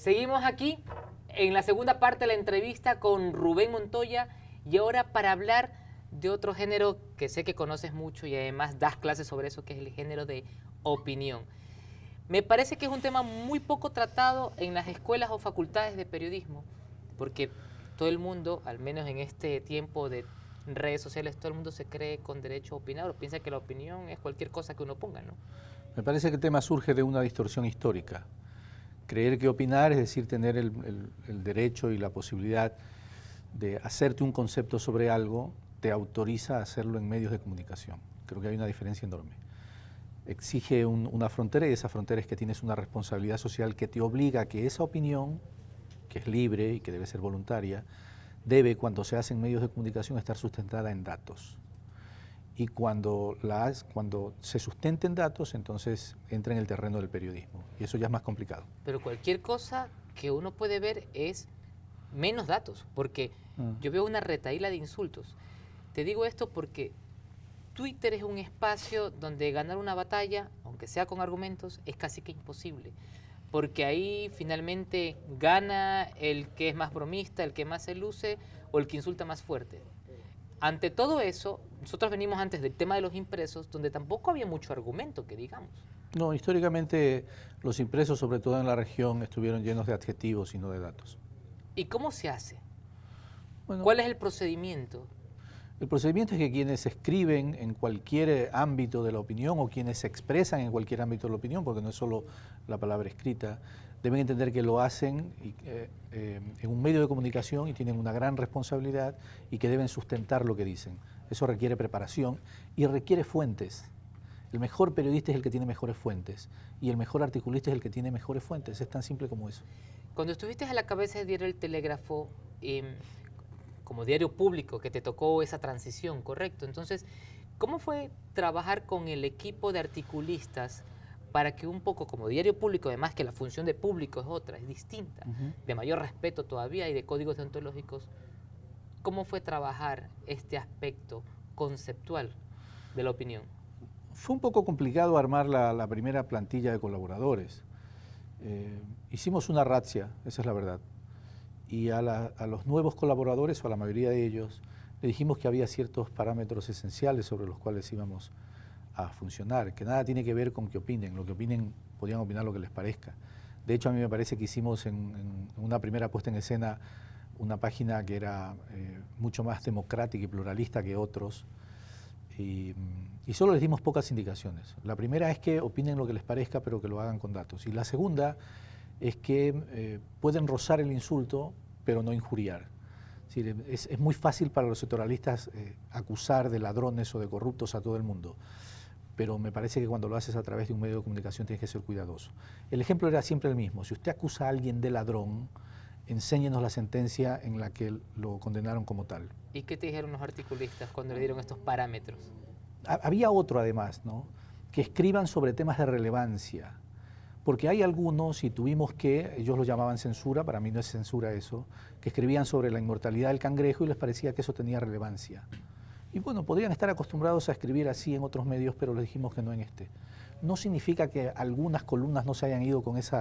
Seguimos aquí en la segunda parte de la entrevista con Rubén Montoya y ahora para hablar de otro género que sé que conoces mucho y además das clases sobre eso, que es el género de opinión. Me parece que es un tema muy poco tratado en las escuelas o facultades de periodismo, porque todo el mundo, al menos en este tiempo de redes sociales, todo el mundo se cree con derecho a opinar o piensa que la opinión es cualquier cosa que uno ponga, ¿no? Me parece que el tema surge de una distorsión histórica. Creer que opinar es decir tener el derecho y la posibilidad de hacerte un concepto sobre algo, te autoriza a hacerlo en medios de comunicación. Creo que hay una diferencia enorme. Exige una frontera y esa frontera es que tienes una responsabilidad social que te obliga a que esa opinión, que es libre y que debe ser voluntaria, debe, cuando se hace en medios de comunicación, estar sustentada en datos. Y cuando se sustenten datos, entonces entra en el terreno del periodismo. Y eso ya es más complicado. Pero cualquier cosa que uno puede ver es menos datos, porque yo veo una retahíla de insultos. Te digo esto porque Twitter es un espacio donde ganar una batalla, aunque sea con argumentos, es casi que imposible. Porque ahí finalmente gana el que es más bromista, el que más se luce o el que insulta más fuerte. Ante todo eso, nosotros venimos antes del tema de los impresos, donde tampoco había mucho argumento, que digamos. No, históricamente los impresos, sobre todo en la región, estuvieron llenos de adjetivos y no de datos. ¿Y cómo se hace? Bueno, ¿Cuál es el procedimiento? el procedimiento es que quienes escriben en cualquier ámbito de la opinión o quienes se expresan en cualquier ámbito de la opinión, porque no es solo la palabra escrita, deben entender que lo hacen en un medio de comunicación y tienen una gran responsabilidad y que deben sustentar lo que dicen. Eso requiere preparación y requiere fuentes. El mejor periodista es el que tiene mejores fuentes y el mejor articulista es el que tiene mejores fuentes. Es tan simple como eso. Cuando estuviste a la cabeza de Diario El Telégrafo, como diario público, que te tocó esa transición, ¿correcto? Entonces, ¿cómo fue trabajar con el equipo de articulistas para que un poco como diario público, además que la función de público es otra, es distinta, de mayor respeto todavía y de códigos deontológicos, ¿cómo fue trabajar este aspecto conceptual de la opinión? Fue un poco complicado armar la primera plantilla de colaboradores. Hicimos una razzia, esa es la verdad. Y a los nuevos colaboradores, o a la mayoría de ellos, le dijimos que había ciertos parámetros esenciales sobre los cuales íbamos a funcionar, que nada tiene que ver con que opinen, lo que opinen, podían opinar lo que les parezca. De hecho, a mí me parece que hicimos en una primera puesta en escena una página que era mucho más democrática y pluralista que otros, y solo les dimos pocas indicaciones. La primera es que opinen lo que les parezca, pero que lo hagan con datos. Y la segunda es que pueden rozar el insulto, pero no injuriar. Es muy fácil para los electoralistas acusar de ladrones o de corruptos a todo el mundo, pero me parece que cuando lo haces a través de un medio de comunicación tienes que ser cuidadoso. El ejemplo era siempre el mismo. Si usted acusa a alguien de ladrón, enséñenos la sentencia en la que lo condenaron como tal. ¿Y qué te dijeron los articulistas cuando le dieron estos parámetros? Había otro además, ¿no? Que escriban sobre temas de relevancia. Porque hay algunos, y tuvimos que, ellos lo llamaban censura, para mí no es censura eso, que escribían sobre la inmortalidad del cangrejo y les parecía que eso tenía relevancia. Y bueno, podrían estar acostumbrados a escribir así en otros medios, pero les dijimos que no en este. No significa que algunas columnas no se hayan ido con ese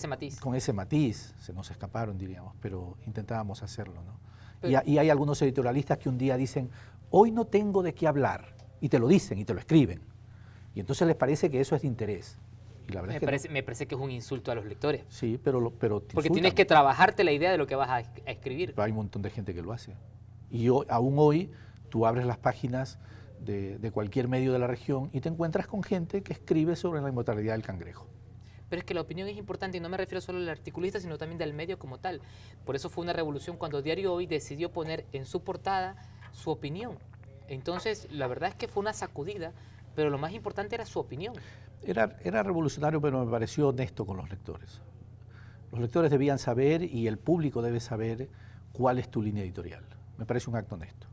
matiz. Con ese matiz, se nos escaparon, diríamos, pero intentábamos hacerlo, ¿no? Y hay algunos editorialistas que un día dicen, hoy no tengo de qué hablar, y te lo dicen y te lo escriben. Y entonces les parece que eso es de interés. Y la verdad me parece que es un insulto a los lectores. Sí, pero porque tienes que trabajarte la idea de lo que vas a escribir. Pero hay un montón de gente que lo hace. Y aún hoy tú abres las páginas de cualquier medio de la región y te encuentras con gente que escribe sobre la inmortalidad del cangrejo. Pero es que la opinión es importante y no me refiero solo al articulista, sino también del medio como tal. Por eso fue una revolución cuando Diario Hoy decidió poner en su portada su opinión. Entonces, la verdad es que fue una sacudida, pero lo más importante era su opinión. Era revolucionario, pero me pareció honesto con los lectores. Los lectores debían saber y el público debe saber cuál es tu línea editorial. Me parece un acto honesto.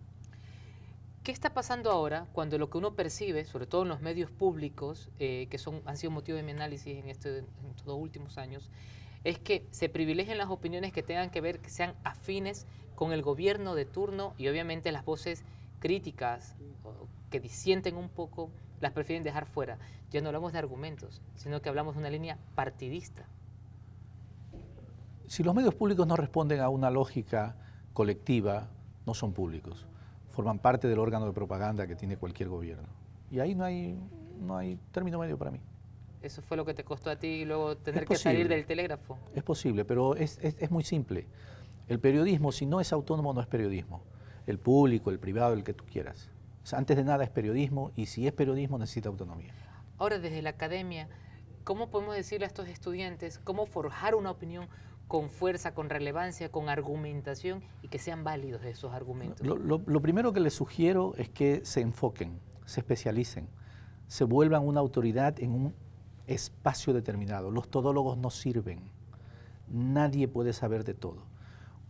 ¿Qué está pasando ahora cuando lo que uno percibe, sobre todo en los medios públicos, que han sido motivo de mi análisis en estos últimos años, es que se privilegian las opiniones que tengan que ver, que sean afines con el gobierno de turno y obviamente las voces críticas que disienten un poco las prefieren dejar fuera? Ya no hablamos de argumentos, sino que hablamos de una línea partidista. Si los medios públicos no responden a una lógica colectiva, no son públicos. Forman parte del órgano de propaganda que tiene cualquier gobierno. Y ahí no hay término medio para mí. ¿Eso fue lo que te costó a ti luego tener Es que salir posible. del telégrafo? Es posible, pero es muy simple. El periodismo, si no es autónomo, no es periodismo. El público, el privado, el que tú quieras. O sea, antes de nada es periodismo, y si es periodismo necesita autonomía. Ahora, desde la academia, ¿cómo podemos decirle a estos estudiantes cómo forjar una opinión con fuerza, con relevancia, con argumentación y que sean válidos esos argumentos? Lo primero que les sugiero es que se enfoquen, se especialicen, se vuelvan una autoridad en un espacio determinado. Los todólogos no sirven. Nadie puede saber de todo.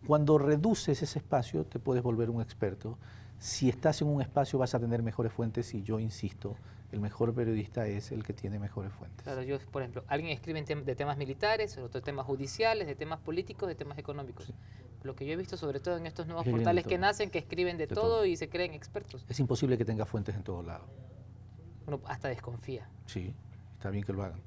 Cuando reduces ese espacio, te puedes volver un experto. Si estás en un espacio, vas a tener mejores fuentes, y yo insisto, el mejor periodista es el que tiene mejores fuentes. Claro, yo, por ejemplo, alguien escribe de temas militares, otro de temas judiciales, de temas políticos, de temas económicos. Sí. Lo que yo he visto, sobre todo en estos nuevos portales que nacen, que escriben de todo y se creen expertos. Es imposible que tenga fuentes en todos lados. Uno hasta desconfía. Sí, está bien que lo hagan.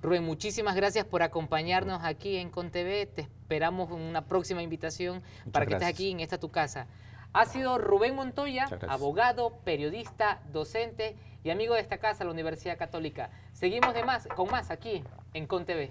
Rubén, muchísimas gracias por acompañarnos aquí en ConTV. Te esperamos en una próxima invitación para que estés aquí en esta tu casa. Ha sido Rubén Montoya, abogado, periodista, docente y amigo de esta casa, la Universidad Católica. Seguimos con más aquí en ConTV.